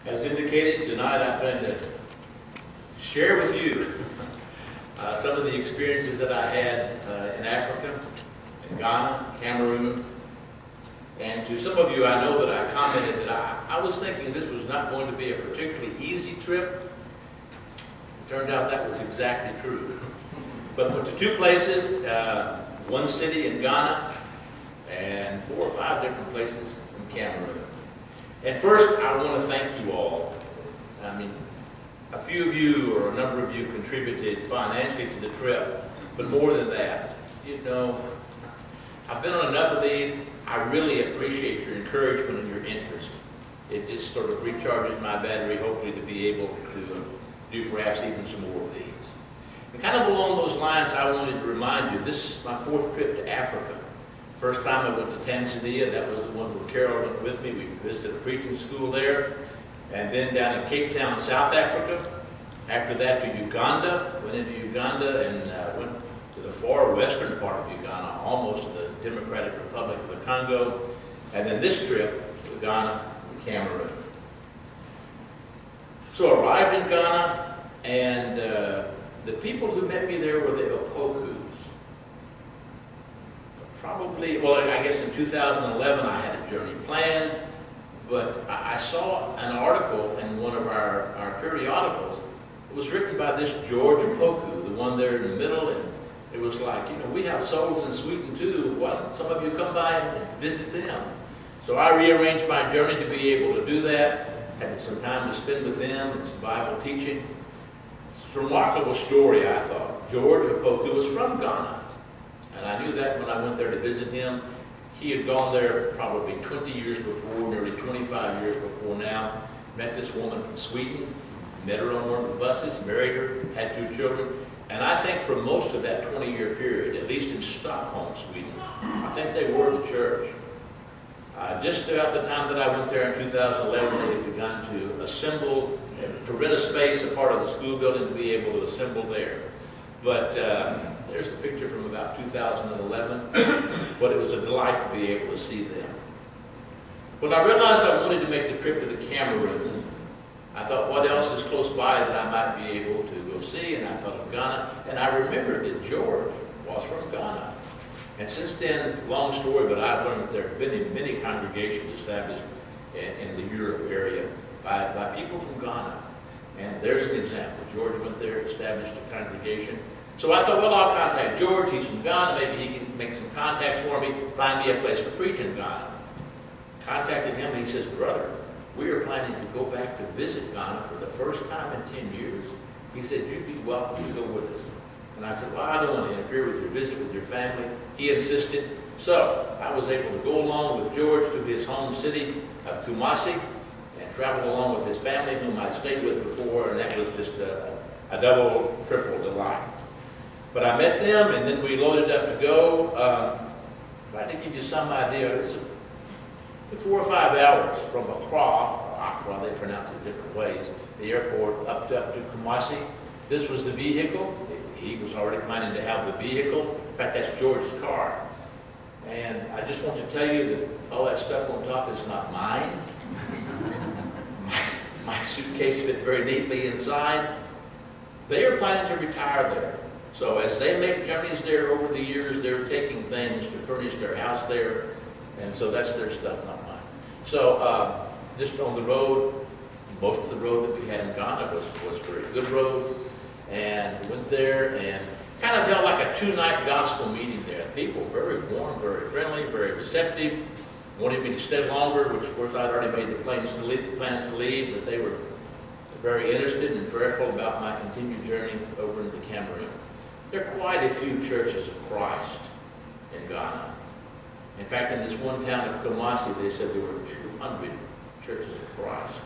As indicated, tonight I plan to share with you some of the experiences that I had in Africa, in Ghana, Cameroon. And to some of you, I know that I commented that I was thinking this was not going to be a particularly easy trip. It turned out that was exactly true. But went to two places, one city in Ghana, and 4 or 5 different places in Cameroon. And first, I want to thank you all. I mean, a few of you or a number of you contributed financially to the trip, but more than that, you know, I've been on enough of these. I really appreciate your encouragement and your interest. It just sort of recharges my battery, hopefully to be able to do perhaps even some more of these. And kind of along those lines, I wanted to remind you, this is my 4th trip to Africa. First time I went to Tanzania, that was the one where Carol went with me. We visited a preaching school there. And then down in Cape Town, South Africa. After that to Uganda, went into Uganda and went to the far western part of Uganda, almost to the Democratic Republic of the Congo. And then this trip to Ghana and Cameroon. So arrived in Ghana, and the people who met me there were the Opokus. Probably, well, I guess in 2011 I had a journey planned, but I saw an article in one of our periodicals. It was written by this George Opoku, the one there in the middle, and it was like, you know, we have souls in Sweden too. Why don't some of you come by and visit them? So I rearranged my journey to be able to do that, had some time to spend with them and some Bible teaching. It's a remarkable story, I thought. George Opoku was from Ghana. And I knew that when I went there to visit him. He had gone there probably 20 years before, nearly 25 years before now. Met this woman from Sweden, met her on one of the buses, married her, had 2 children. And I think for most of that 20-year period, at least in Stockholm, Sweden, I think they were the church. Just about the time that I went there in 2011, they had begun to assemble, to rent a space, a part of the school building, to be able to assemble there. But there's the picture from about 2011, but it was a delight to be able to see them. When I realized I wanted to make the trip to the Cameroon, I thought, what else is close by that I might be able to go see? And I thought of Ghana, and I remembered that George was from Ghana. And since then, long story, but I've learned that there have been many congregations established in the Europe area by people from Ghana. And there's an example. George went there, established a congregation. So I thought, well, I'll contact George. He's from Ghana. Maybe he can make some contacts for me, find me a place to preach in Ghana. Contacted him, and he says, brother, we are planning to go back to visit Ghana for the first time in 10 years. He said, you'd be welcome to go with us. And I said, well, I don't want to interfere with your visit with your family. He insisted. So I was able to go along with George to his home city of Kumasi and travel along with his family, whom I'd stayed with before, and that was just a double, triple delight. But I met them, and then we loaded up to go. Trying to give you some idea, it's 4 or 5 hours from Accra, they pronounce it different ways, the airport up to Kumasi. This was the vehicle. He was already planning to have the vehicle. In fact, that's George's car. And I just want to tell you that all that stuff on top is not mine. My suitcase fit very neatly inside. They are planning to retire there. So as they make journeys there over the years, they're taking things to furnish their house there. And so that's their stuff, not mine. So just on the road, most of the road that we had in Ghana was a very good road. And went there and kind of held like a 2-night gospel meeting there. People very warm, very friendly, very receptive. Wanted me to stay longer, which of course I'd already made the plans to leave, but they were very interested and prayerful about my continued journey over into Cameroon. There are quite a few churches of Christ in Ghana. In fact, in this one town of Kumasi, they said there were 200 churches of Christ.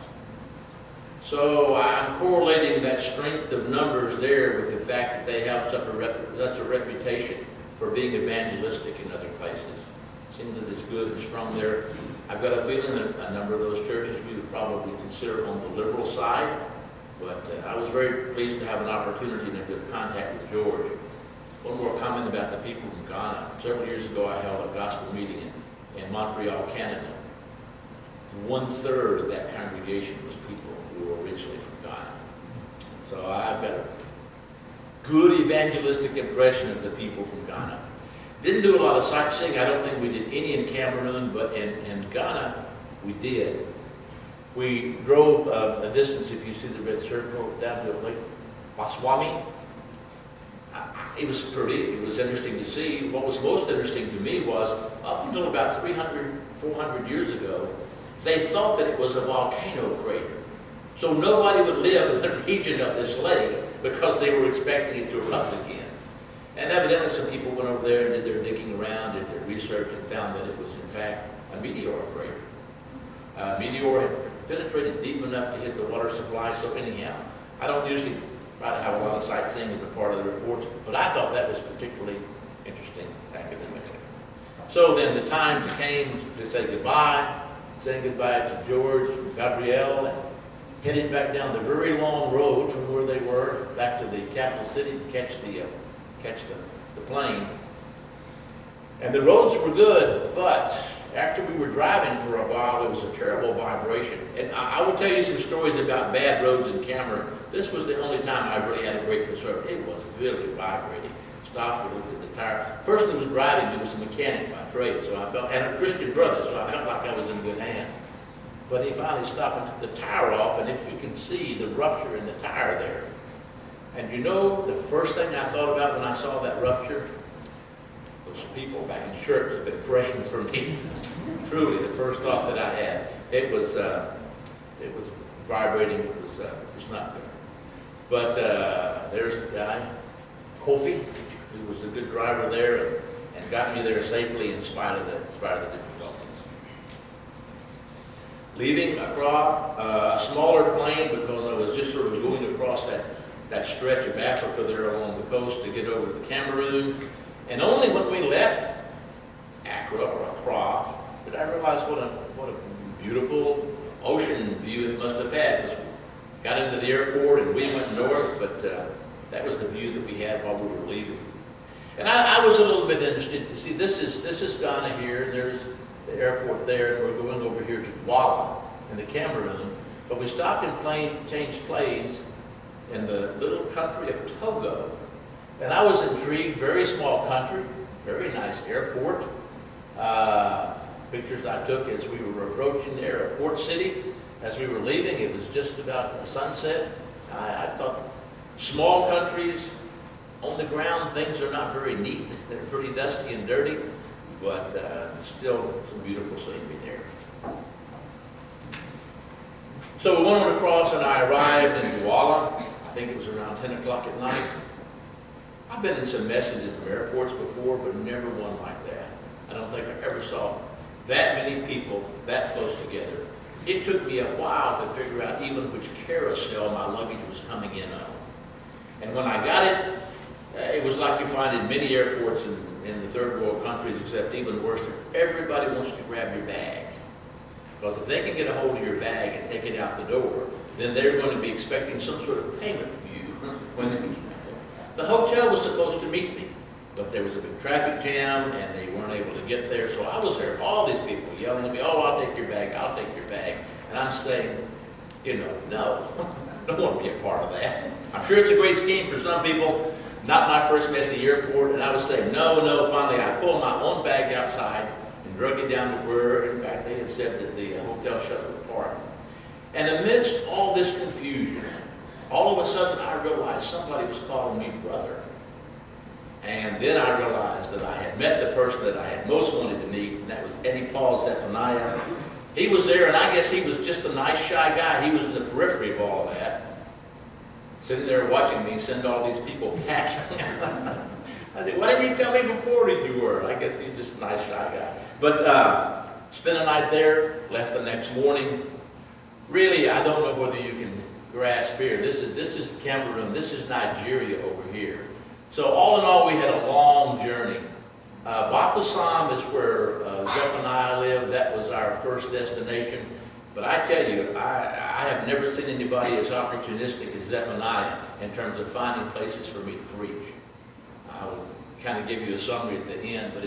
So I'm correlating that strength of numbers there with the fact that they have such a reputation for being evangelistic in other places. Seems that it's good and strong there. I've got a feeling that a number of those churches we would probably consider on the liberal side, but I was very pleased to have an opportunity and a good contact with George. One more comment about the people from Ghana. Several years ago I held a gospel meeting in Montreal, Canada. 1/3 of that congregation was people who were originally from Ghana. So I've got a good evangelistic impression of the people from Ghana. Didn't do a lot of sightseeing. I don't think we did any in Cameroon, but in Ghana, we did. We drove a distance, if you see the red circle, down to Lake Waswami. It was pretty. It was interesting to see. What was most interesting to me was, up until about 300, 400 years ago, they thought that it was a volcano crater. So nobody would live in the region of this lake because they were expecting it to erupt again. And evidently some people went over there and did their digging around, did their research, and found that it was in fact a meteor crater. Meteor had penetrated deep enough to hit the water supply. So anyhow, I don't usually try to have a lot of sightseeing as a part of the reports, but I thought that was particularly interesting academically. So then the time came to say goodbye, saying goodbye to George and Gabrielle, and headed back down the very long road from where they were back to the capital city to catch the plane. And the roads were good, but after we were driving for a while, there was a terrible vibration. And I will tell you some stories about bad roads in Cameroon. This was the only time I really had a great concern. It was really vibrating. Stopped and looked at the tire. The person who was driving me was a mechanic by trade, so I felt, and a Christian brother, so I felt like I was in good hands. But he finally stopped and took the tire off, and if you can see the rupture in the tire there. And you know, the first thing I thought about when I saw that rupture, those people back in church have been praying for me. Truly, the first thought that I had. It was vibrating. It was not good. But there's the guy, Kofi, who was a good driver there and got me there safely in spite of the difficulties. Leaving Accra, a smaller plane because I was just sort of going across that stretch of Africa there along the coast to get over to Cameroon. And only when we left Accra did I realize what a beautiful ocean view it must have had. We got into the airport and we went north, but that was the view that we had while we were leaving. And I was a little bit interested to see, this is Ghana here, and there's the airport there, and we're going over here to Douala in the Cameroon. But we stopped and changed planes in the little country of Togo. And I was intrigued, very small country, very nice airport. Pictures I took as we were approaching there, a port city. As we were leaving, it was just about sunset. I thought, small countries, on the ground, things are not very neat. They're pretty dusty and dirty, but still some beautiful scenery there. So we went on across and I arrived in Douala. I think it was around 10 o'clock at night. I've been in some messes at the airports before, but never one like that. I don't think I ever saw that many people that close together. It took me a while to figure out even which carousel my luggage was coming in on. And when I got it, it was like you find in many airports in the third world countries, except even worse, everybody wants to grab your bag. Because if they can get a hold of your bag and take it out the door, then they're going to be expecting some sort of payment from you when they get there. The hotel was supposed to meet me, but there was a big traffic jam and they weren't able to get there. So I was there, all these people yelling at me, "Oh, I'll take your bag, I'll take your bag." And I'm saying, no, I don't want to be a part of that. I'm sure it's a great scheme for some people, not my first messy airport. And I was saying, no. Finally, I pulled my own bag outside and drug it down to where, in fact, they had said that the hotel shut the park. And amidst all this confusion, all of a sudden I realized somebody was calling me brother. And then I realized that I had met the person that I had most wanted to meet, and that was Eddie Paul Zephaniah. He was there, and I guess he was just a nice, shy guy. He was in the periphery of all of that, sitting there watching me send all these people back. I said, "Why didn't you tell me before that you were?" I guess he's just a nice, shy guy. But spent a night there, left the next morning. Really, I don't know whether you can grasp here. This is Cameroon. This is Nigeria over here. So all in all, we had a long journey. Bakusam is where Zephaniah lived. That was our first destination. But I tell you, I have never seen anybody as opportunistic as Zephaniah in terms of finding places for me to preach. I'll kind of give you a summary at the end, but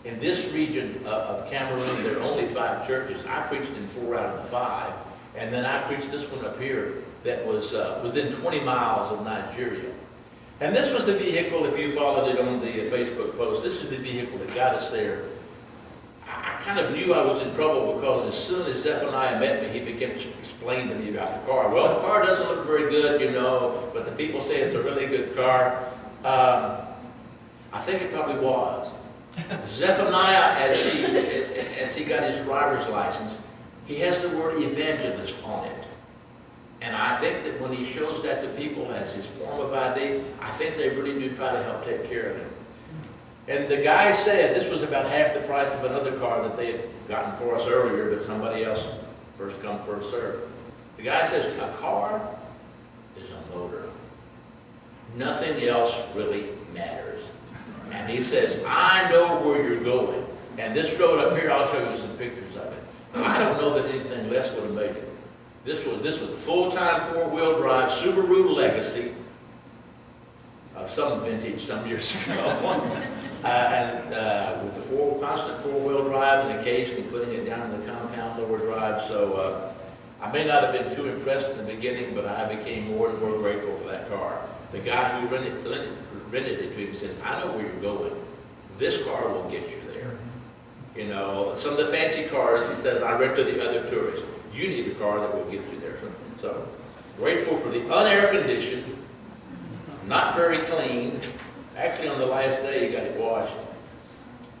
in this region of Cameroon, there are only 5 churches. I preached in 4 out of the 5. And then I preached this one up here that was within 20 miles of Nigeria. And this was the vehicle, if you followed it on the Facebook post, this is the vehicle that got us there. I kind of knew I was in trouble because as soon as Zephaniah met me, he began to explain to me about the car. Well, the car doesn't look very good, you know, but the people say it's a really good car. I think it probably was. Zephaniah, as he got his driver's license, he has the word evangelist on it. And I think that when he shows that to people as his form of ID, I think they really do try to help take care of him. And the guy said this was about half the price of another car that they had gotten for us earlier, but somebody else, first come, first served. The guy says, a car is a motor. Nothing else really matters. And he says, I know where you're going. And this road up here, I'll show you some pictures of it. I don't know that anything less would have made it. This was a full-time 4-wheel drive Subaru Legacy of some vintage some years ago. With a constant 4-wheel drive and occasionally putting it down in the compound lower drive. So I may not have been too impressed in the beginning, but I became more and more grateful for that car. The guy who rented it to him says, I know where you're going. This car will get you there. You know, some of the fancy cars, he says, I rent to the other tourists. You need a car that will get you there. So grateful for the unair-conditioned, not very clean. Actually, on the last day, he got it washed.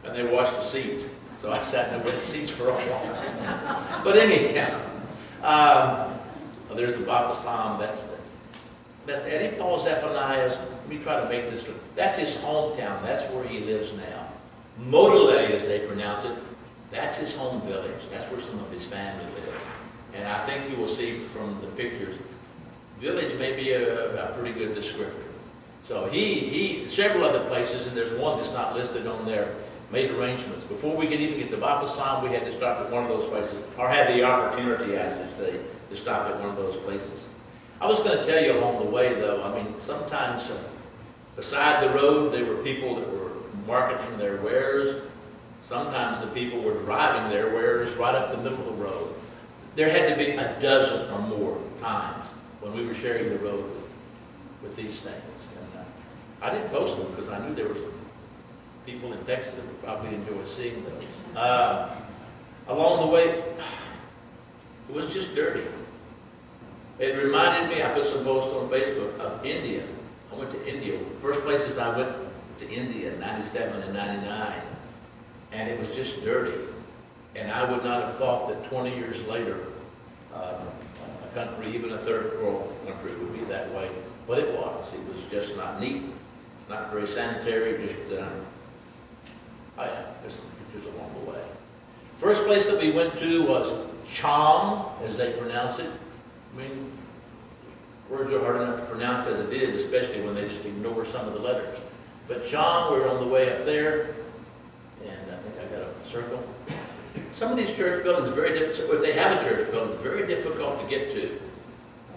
And they washed the seats. So I sat in the wet seats for a while. But anyhow, there's the Baptism. That's Eddie Paul Zephaniah's. Let me try to make this. That's his hometown. That's where he lives now. Modele, as they pronounce it, that's his home village. That's where some of his family lives. And I think you will see from the pictures, village may be a pretty good descriptor. So he several other places, and there's one that's not listed on there, made arrangements. Before we could even get to Baptism, we had to stop at one of those places, or had the opportunity, I should say, to stop at one of those places. I was going to tell you along the way, though, I mean, sometimes beside the road, there were people that were marketing their wares. Sometimes the people were driving their wares right up the middle of the road. There had to be a dozen or more times when we were sharing the road with these things. And I didn't post them because I knew there were some people in Texas that would probably enjoy seeing those. Along the way, it was just dirty. It reminded me, I put some posts on Facebook, of India. I went to India. First places I went to India in 97 and 99. And it was just dirty. And I would not have thought that 20 years later, a country, even a third world country, would be that way. But it was. It was just not neat, not very sanitary, just, there's some pictures along the way. First place that we went to was Cham, as they pronounce it. I mean, words are hard enough to pronounce as it is, especially when they just ignore some of the letters. But Cham, we're on the way up there, and I think I got a circle. Some of these church buildings are very difficult. If they have a church building, it's very difficult to get to.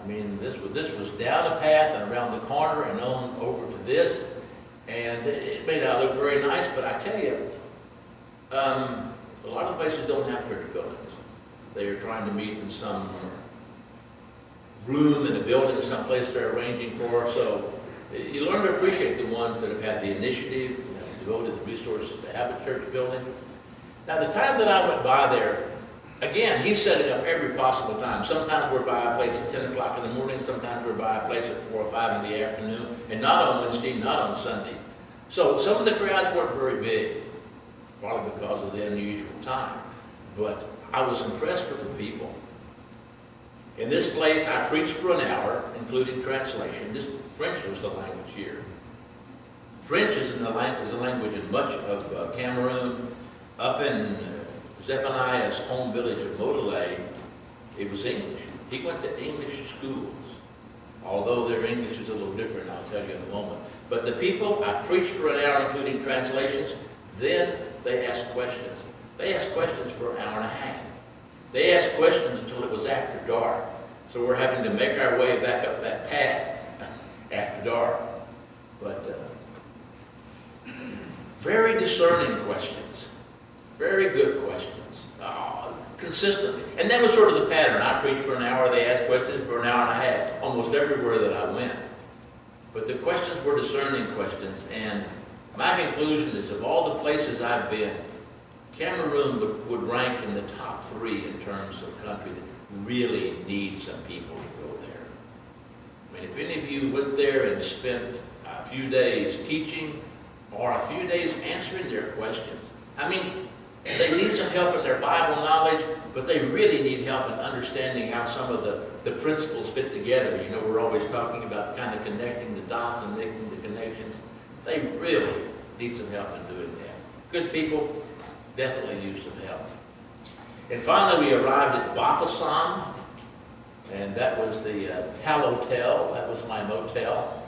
I mean, this was down a path and around the corner and on over to this, and it may not look very nice, but I tell you, a lot of places don't have church buildings. They are trying to meet in some room in a building, someplace they're arranging for. So you learn to appreciate the ones that have had the initiative, devoted the resources to have a church building. Now, the time that I went by there, again, he's setting up every possible time. Sometimes we're by a place at 10 o'clock in the morning, sometimes we're by a place at 4 or 5 in the afternoon, and not on Wednesday, not on Sunday. So some of the crowds weren't very big, probably because of the unusual time. But I was impressed with the people. In this place, I preached for an hour, including translation. French was the language here. French is the language in much of Cameroon. Up in Zephaniah's home village of Modele, it was English. He went to English schools, although their English is a little different, I'll tell you in a moment. But the people, I preached for an hour, including translations. Then they asked questions. They asked questions for an hour and a half. They asked questions until it was after dark. So we're having to make our way back up that path after dark. But very discerning questions. Very good questions, consistently. And that was sort of the pattern. I preached for an hour, they asked questions for an hour and a half, almost everywhere that I went. But the questions were discerning questions, and my conclusion is of all the places I've been, Cameroon would rank in the top 3 in terms of country that really need some people to go there. I mean, if any of you went there and spent a few days teaching or a few days answering their questions, I mean, they need some help in their Bible knowledge, but they really need help in understanding how some of the principles fit together. You know, we're always talking about kind of connecting the dots and making the connections. They really need some help in doing that. Good people definitely need some help. And finally, we arrived at Bafasam, and that was the Hotel. That was my motel.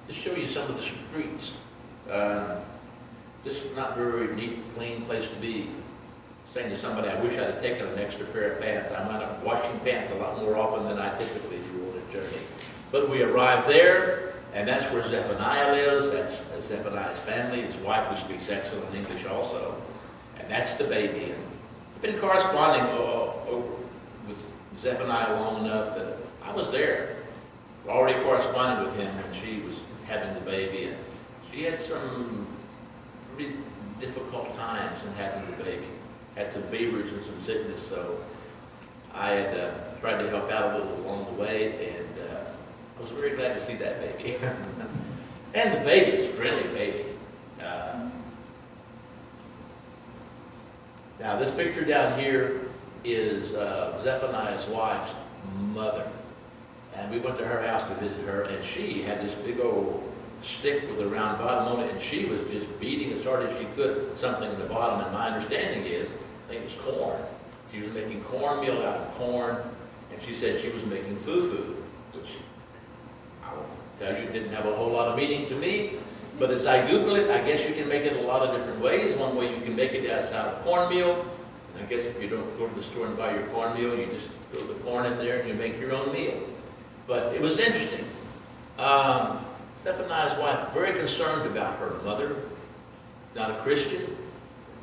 Just show you some of the streets. Just not very neat, clean place to be. Saying to somebody, I wish I'd have taken an extra pair of pants. I might have washing pants a lot more often than I typically do on a journey. But we arrived there, and that's where Zephaniah lives. That's Zephaniah's family, his wife, who speaks excellent English also. And that's the baby. And I've been corresponding with Zephaniah long enough that I was there, already corresponding with him when she was having the baby. And she had some pretty difficult times in having the baby. Had some fevers and some sickness, so I had tried to help out a little along the way, and I was very glad to see that baby. And the baby is a friendly baby. Now this picture down here is Zephaniah's wife's mother. And we went to her house to visit her, and she had this big old stick with a round bottom on it, and she was just beating as hard as she could something in the bottom. And my understanding is, I think it was corn. She was making cornmeal out of corn, and she said she was making fufu, which I will tell you didn't have a whole lot of meaning to me. But as I Google it, I guess you can make it a lot of different ways. One way you can make it is out of cornmeal. And I guess if you don't go to the store and buy your cornmeal, you just throw the corn in there and you make your own meal. But it was interesting. Zephaniah's wife, very concerned about her mother, not a Christian,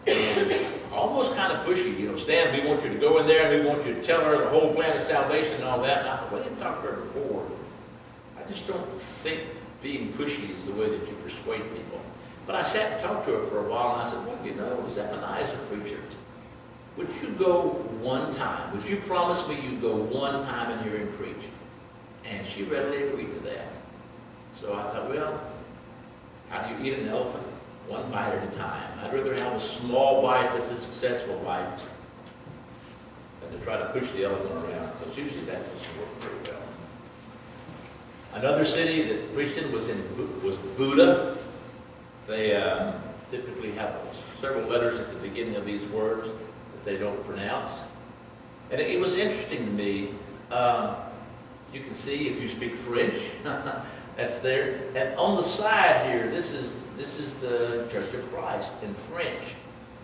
and almost kind of pushy. You know, Stan, we want you to go in there and we want you to tell her the whole plan of salvation and all that. And I thought, well, you've talked to her before. I just don't think being pushy is the way that you persuade people. But I sat and talked to her for a while, and I said, well, you know, Zephaniah's a preacher. Would you go one time? Would you promise me you'd go one time and hear him preach? And she readily agreed to that. So I thought, well, how do you eat an elephant? One bite at a time. I'd rather have a small bite that's a successful bite than to try to push the elephant around, because usually that doesn't work very well. Another city that preached in was Buddha. They typically have several letters at the beginning of these words that they don't pronounce. And it was interesting to me. You can see if you speak French, that's there. And on the side here, this is the Church of Christ in French.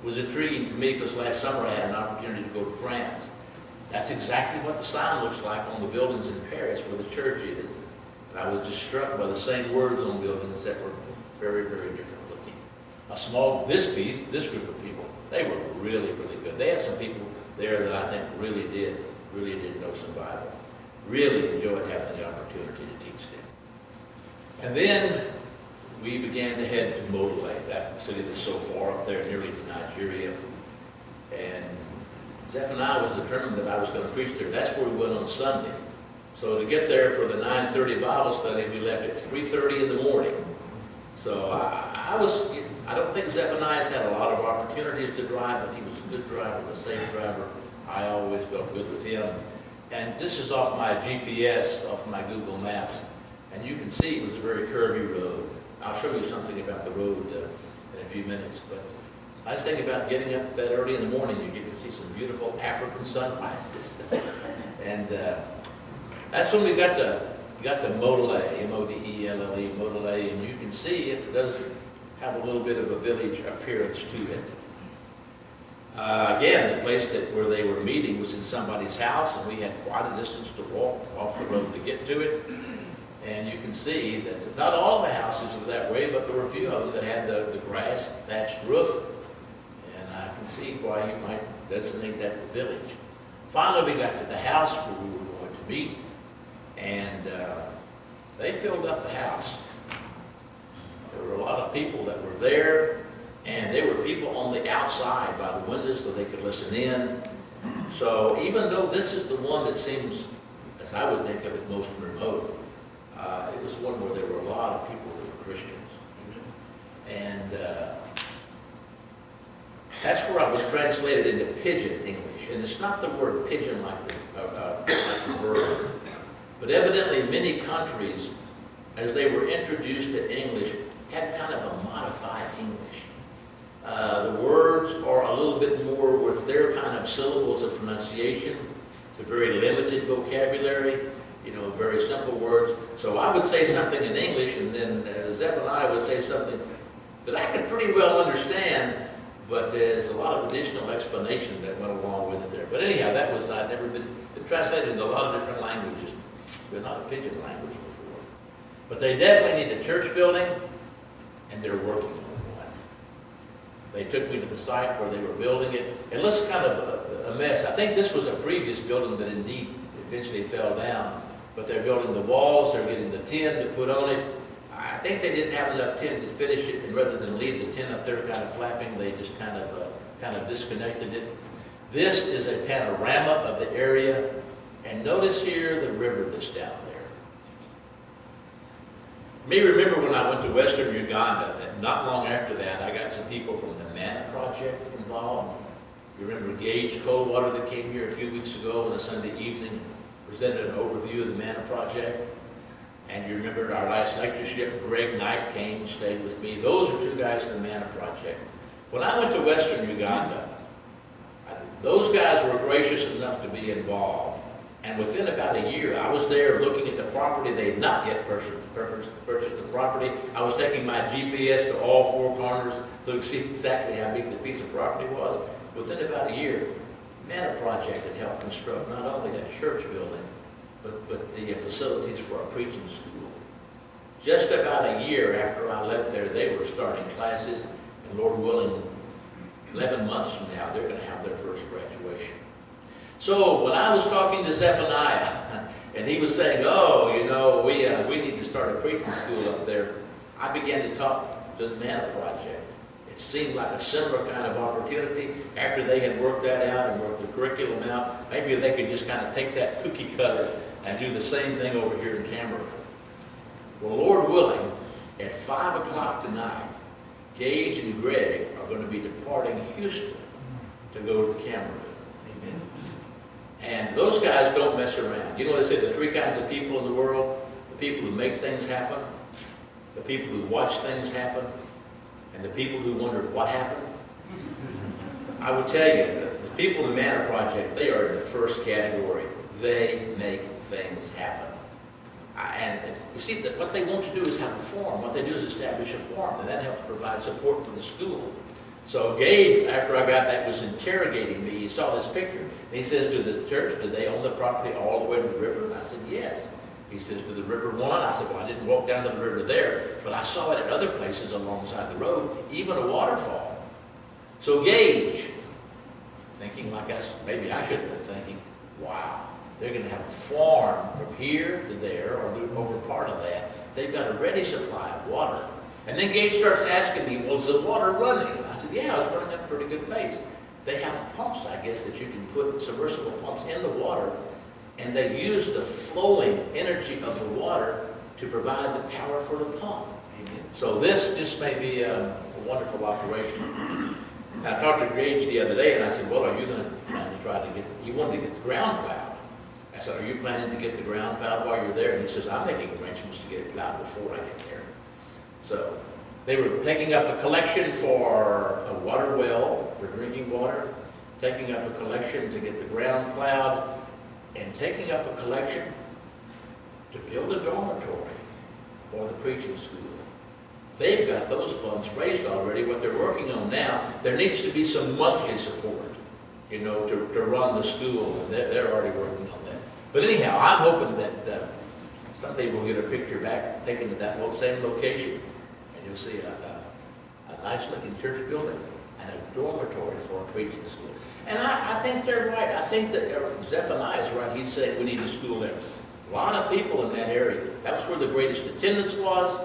It was intriguing to me because last summer I had an opportunity to go to France. That's exactly what the sign looks like on the buildings in Paris where the church is. And I was just struck by the same words on buildings that were very, very different looking. This group of people, they were really, really good. They had some people there that I think really did know some Bible. Really enjoyed having the opportunity to teach them. And then we began to head to Modele, that city that's so far up there, nearly to Nigeria. And Zephaniah was determined that I was going to preach there. That's where we went on Sunday. So to get there for the 9:30 Bible study, we left at 3:30 in the morning. So I don't think Zephaniah's had a lot of opportunities to drive, but he was a good driver, a safe driver. I always felt good with him. And this is off my GPS, off my Google Maps. And you can see it was a very curvy road. I'll show you something about the road in a few minutes. But I was thinking about getting up that early in the morning. You get to see some beautiful African sunrises. And that's when we got to Modele, M-O-D-E-L-L-E, Modele. And you can see it does have a little bit of a village appearance to it. Again, the place where they were meeting was in somebody's house, and we had quite a distance to walk off the road to get to it. And you can see that not all the houses were that way, but there were a few of them that had the grass thatched roof. And can see why you might designate that the village. Finally, we got to the house where we were going to meet, and they filled up the house. There were a lot of people that were there, and there were people on the outside by the windows so they could listen in. So even though this is the one that seems, as I would think of it, most remote, it was one where there were a lot of people that were Christians. And that's where I was translated into pidgin English. And it's not the word pigeon like the bird, but evidently many countries, as they were introduced to English, had kind of a modified English. The words are a little bit more with their kind of syllables of pronunciation. It's a very limited vocabulary, very simple words. So I would say something in English, and then Zephaniah would say something that I could pretty well understand, but there's a lot of additional explanation that went along with it there. But anyhow, I'd never been translated into a lot of different languages, but not a pidgin language before. But they definitely need a church building, and they're working on one. They took me to the site where they were building it. It looks kind of a mess. I think this was a previous building that indeed eventually fell down, but they're building the walls, they're getting the tin to put on it. I think they didn't have enough tin to finish it, and rather than leave the tin up there kind of flapping, they just kind of disconnected it. This is a panorama of the area, and notice here the river that's down there. You may remember when I went to Western Uganda, that not long after that, I got some people from the Manna Project involved. You remember Gage Coldwater that came here a few weeks ago on a Sunday evening, presented an overview of the Manna Project. And you remember our last lectureship, Greg Knight came and stayed with me. Those are two guys from the Manna Project. When I went to Western Uganda, those guys were gracious enough to be involved. And within about a year, I was there looking at the property. They had not yet purchased the property. I was taking my GPS to all four corners to see exactly how big the piece of property was. Within about a year, the Manna Project had helped construct not only a church building, but the facilities for a preaching school. Just about a year after I left there, they were starting classes, and Lord willing, 11 months from now, they're going to have their first graduation. So when I was talking to Zephaniah, and he was saying, we need to start a preaching school up there, I began to talk to the Manna Project. It seemed like a similar kind of opportunity. After they had worked that out and worked the curriculum out, maybe they could just kind of take that cookie cutter and do the same thing over here in Cameroon. Well, Lord willing, at 5 o'clock tonight, Gage and Greg are going to be departing Houston to go to Cameroon. Amen. And those guys don't mess around. You know, they say the three kinds of people in the world: the people who make things happen, the people who watch things happen, and the people who wonder what happened. I would tell you, the people in the Manna Project, they are in the first category. They make things happen. And you see, what they want to do is have a forum. What they do is establish a forum, and that helps provide support for the school. So Gabe, after I got back, was interrogating me. He saw this picture, and he says, "Do the church, do they own the property all the way to the river?" And I said, "Yes." He says, "To the river one?" I said, "Well, I didn't walk down to the river there, but I saw it at other places alongside the road, even a waterfall." So Gage, thinking like maybe I should have been thinking, wow, they're going to have a farm from here to there, or over part of that. They've got a ready supply of water. And then Gage starts asking me, "Well, is the water running?" And I said, "Yeah, it's running at a pretty good pace." They have pumps, I guess, that you can put submersible pumps in the water, and they use the flowing energy of the water to provide the power for the pump. Amen. So this just may be a wonderful operation. I talked to Gage the other day, and I said, "Well, are you going to plan to try to get," he wanted to get the ground plowed. I said, "Are you planning to get the ground plowed while you're there?" And he says, "I'm making arrangements to get it plowed before I get there." So they were taking up a collection for a water well for drinking water, taking up a collection to get the ground plowed, and taking up a collection to build a dormitory for the preaching school. They've got those funds raised already. What they're working on now, there needs to be some monthly support, to run the school, and they're already working on that. But anyhow, I'm hoping that someday we'll get a picture back taken at that same location, and you'll see a nice looking church building and a dormitory for a preaching school. And I think they're right. I think that Zephaniah is right. He's saying we need a school there. A lot of people in that area. That was where the greatest attendance was.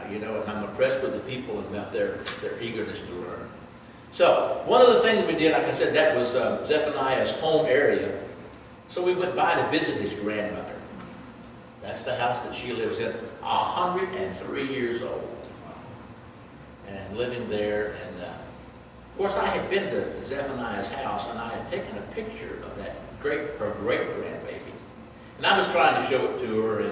And I'm impressed with the people and about their eagerness to learn. So one of the things we did, like I said, that was Zephaniah's home area. So we went by to visit his grandmother. That's the house that she lives in, 103 years old, and living there. And of course, I had been to Zephaniah's house, and I had taken a picture of that her great-grandbaby. And I was trying to show it to her,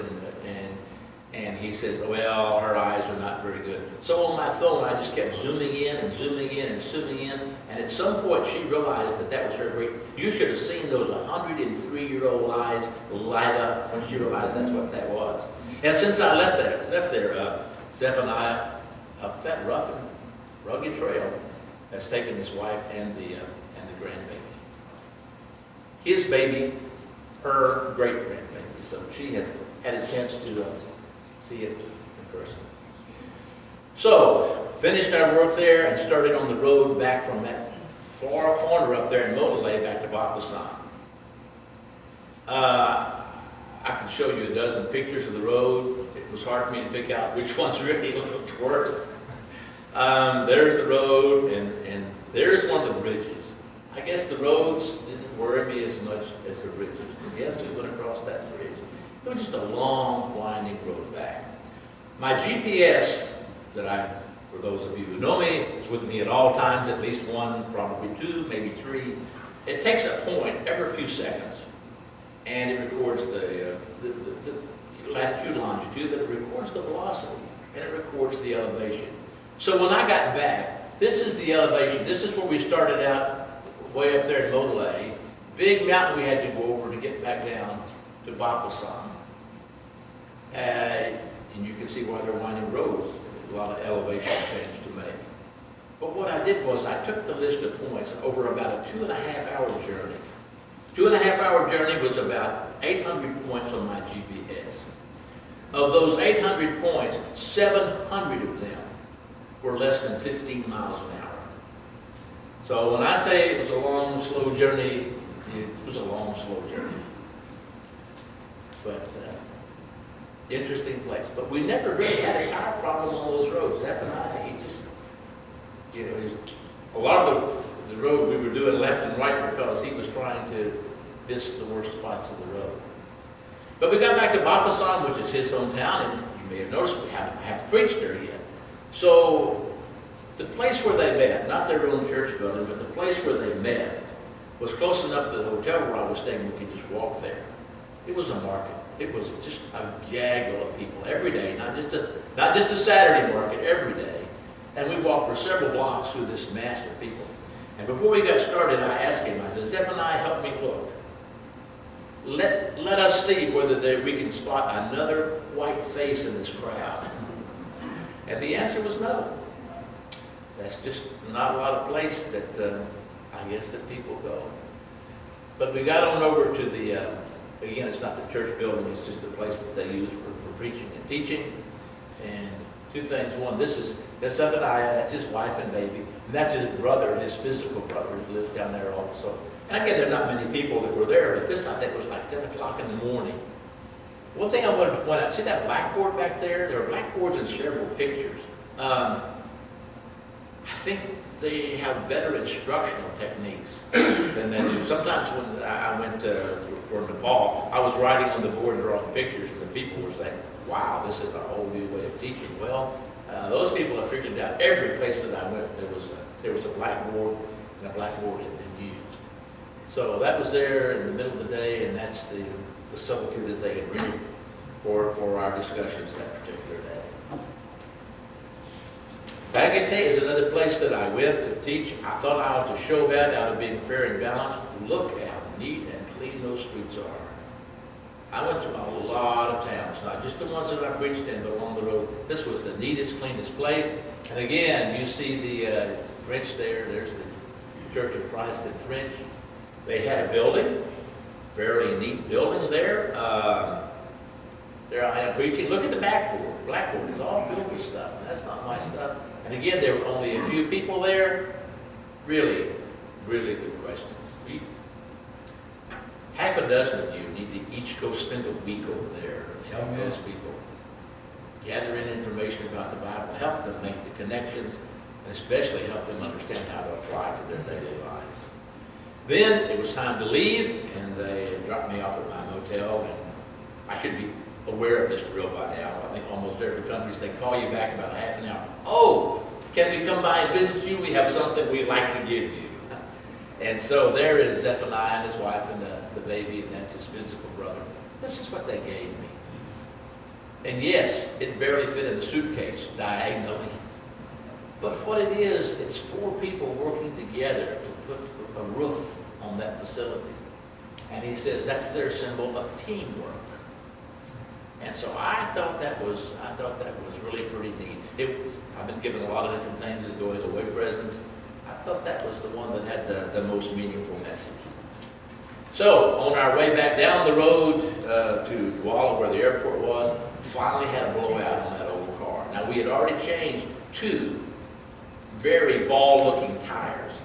and he says, well, her eyes are not very good. So on my phone, I just kept zooming in and zooming in and zooming in. And at some point, she realized that was her great. You should have seen those 103-year-old eyes light up when she realized that's what that was. And since I left there, Zephaniah, up that rough and rugged trail, has taken his wife and the grandbaby. His baby, her great-grandbaby. So she has had a chance to see it in person. So, finished our work there and started on the road back from that far corner up there in Modele back to Bafoussam. I could show you a dozen pictures of the road. It was hard for me to pick out which ones really looked worst. There's the road, and there's one of the bridges. I guess the roads didn't worry me as much as the bridges. Yes, we went across that bridge. It was just a long, winding road back. My GPS, for those of you who know me, is with me at all times, at least one, probably two, maybe three. It takes a point every few seconds, and it records the latitude, longitude, but it records the velocity, and it records the elevation. So when I got back, this is the elevation. This is where we started out, way up there in Modele. Big mountain we had to go over to get back down to Bafoussam. And you can see why they're winding roads. A lot of elevation change to make. But what I did was I took the list of points over about a 2.5-hour journey. 2.5-hour journey was about 800 points on my GPS. Of those 800 points, 700 of them were less than 15 miles an hour. So when I say it was a long, slow journey, it was a long, slow journey. But interesting place. But we never really had a tire problem on those roads. Zephaniah, he just, a lot of the road we were doing left and right because he was trying to miss the worst spots of the road. But we got back to Bafoussam, which is his hometown, and you may have noticed we haven't preached there yet. So the place where they met, not their own church building, but the place where they met was close enough to the hotel where I was staying we could just walk there. It was a market. It was just a gaggle of people every day, not just a Saturday market, every day. And we walked for several blocks through this mass of people. And before we got started, I asked him, I said, Zephaniah, help me look. Let us see whether we can spot another white face in this crowd. And the answer was no. That's just not a lot of place that I guess that people go. But we got on over to the, again, it's not the church building, it's just the place that they use for preaching and teaching. And two things. One, that's Zephaniah, that's his wife and baby. And that's his brother, his physical brother, who lives down there also. And again, there are not many people that were there, but this, I think, was like 10 o'clock in the morning. One thing I wanted to point out, see that blackboard back there? There are blackboards in several pictures. I think they have better instructional techniques than they do. Sometimes when I went for Nepal, I was writing on the board drawing pictures, and the people were saying, wow, this is a whole new way of teaching. Well, those people have figured out every place that I went, there was a blackboard, and a blackboard had been used. So that was there in the middle of the day, and that's the subtlety that they had written for our discussions that particular day. Bagate is another place that I went to teach. I thought I ought to show that out of being fair and balanced. Look how neat and clean those streets are. I went through a lot of towns, not just the ones that I preached in, but along the road. This was the neatest, cleanest place. And again, you see the French there. There's the Church of Christ in French. They had a building, fairly neat building there. There I am preaching. Look at the blackboard. Blackboard is all filled with stuff. That's not my stuff. And again, there were only a few people there. Really, really good questions. Half a dozen of you need to each go spend a week over there and help those people. Gather in information about the Bible, help them make the connections, and especially help them understand how to apply to their daily lives. Then it was time to leave, and they dropped me off at my motel, and I should be aware of this drill by now. I think almost every country, they call you back about a half an hour. Oh, can we come by and visit you? We have something we'd like to give you. And so there is Zephaniah and his wife and the baby, and that's his physical brother. This is what they gave me. And yes, it barely fit in the suitcase diagonally. But what it is, it's 4 people working together to put a roof on that facility. And he says that's their symbol of teamwork. And so I thought that was really pretty neat. I've been given a lot of different things as going away presents. I thought that was the one that had the most meaningful message. So on our way back down the road to Douala, where the airport was, finally had a blowout on that old car. Now we had already changed 2 very ball-looking tires.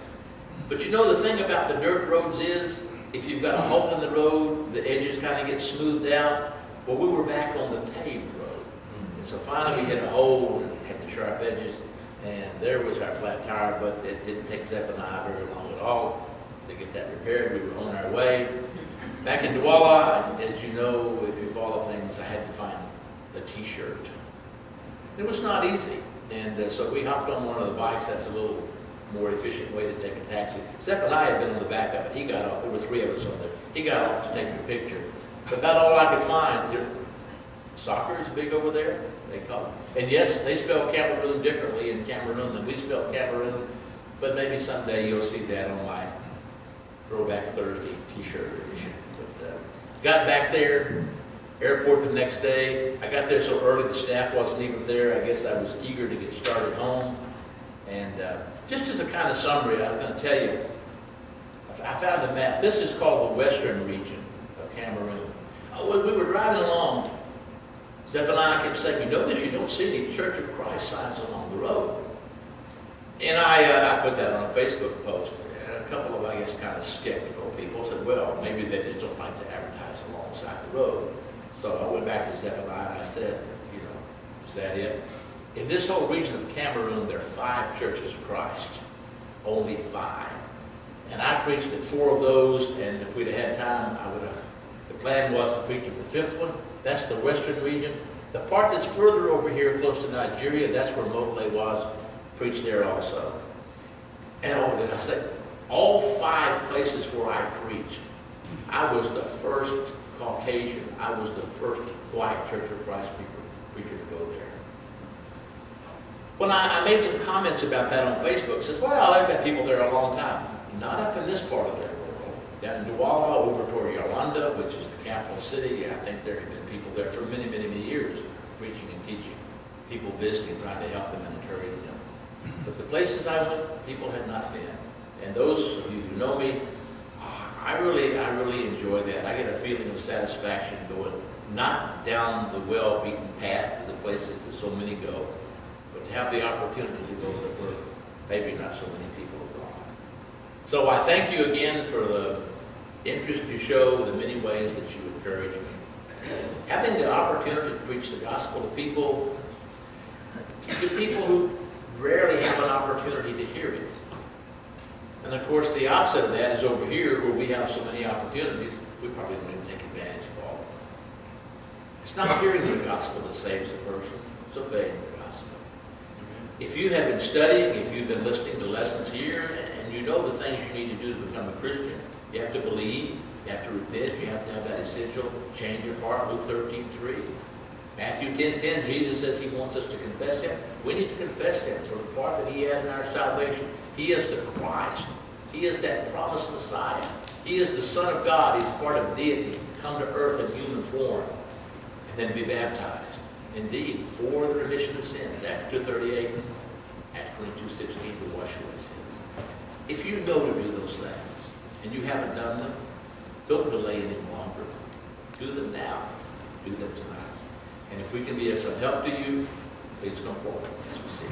But you know the thing about the dirt roads is, if you've got a hole in the road, the edges kind of get smoothed out. Well, we were back on the paved road. And so finally we hit a hole and had the sharp edges, and there was our flat tire, but it didn't take Zephaniah very long at all to get that repaired. We were on our way. Back in Douala, as you know, if you follow things, I had to find a t-shirt. It was not easy. And so we hopped on one of the bikes. That's a little more efficient way to take a taxi. Zephaniah had been on the back of it. He got off. There were 3 of us on there. He got off to take a picture. But about all I could find. Soccer is big over there, they call it. And yes, they spell Cameroon differently in Cameroon than we spell Cameroon. But maybe someday you'll see that on my Throwback Thursday t-shirt edition. But got back there, airport the next day. I got there so early the staff wasn't even there. I guess I was eager to get started home. And just as a kind of summary, I was going to tell you, I found a map. This is called the Western region of Cameroon. When we were driving along, Zephaniah kept saying, you notice you don't see any Church of Christ signs along the road. And I put that on a Facebook post. And a couple of, I guess, kind of skeptical people said, well, maybe they just don't like to advertise alongside the road. So I went back to Zephaniah and I said, is that it? In this whole region of Cameroon, there are 5 churches of Christ. Only 5. And I preached at 4 of those, and if we'd have had time, I would have. The plan was to preach at the 5th one. That's the Western region. The part that's further over here, close to Nigeria, that's where Motley was, preached there also. And did I say, all 5 places where I preached, I was the first Caucasian. I was the first white Church of Christ preacher to go there. When I made some comments about that on Facebook, says, well, I've got people there a long time. Not up in this part of their world. Down in Douala, over toward Uganda, which is the capital city, I think there have been people there for many, many, many years, preaching and teaching. People visiting, trying to help them and encourage them. But the places I went, people had not been. And those of you who know me, I really enjoy that. I get a feeling of satisfaction going, not down the well-beaten path to the places that so many go, but to have the opportunity to go where maybe not so many people have gone. So I thank you again for the interest you show, the many ways that you encourage me. Having the opportunity to preach the gospel to people who rarely have an opportunity to hear it. And of course, the opposite of that is over here, where we have so many opportunities, we probably don't even take advantage of all of them. It's not hearing the gospel that saves a person, it's obeying the gospel. If you have been studying, if you've been listening to lessons here, and you know the things you need to do to become a Christian, you have to believe, you have to repent, you have to have that essential change of heart, Luke 13:3. Matthew 10:10, Jesus says he wants us to confess him. We need to confess him for the part that he had in our salvation. He is the Christ. He is that promised Messiah. He is the Son of God. He's part of deity, come to earth in human form, and then be baptized. Indeed, for the remission of sins, Acts 2:38, Acts 22:16, to wash away sins. If you know to do those things, and you haven't done them, don't delay any longer. Do them now. Do them tonight. And if we can be of some help to you, please come forward as we sing.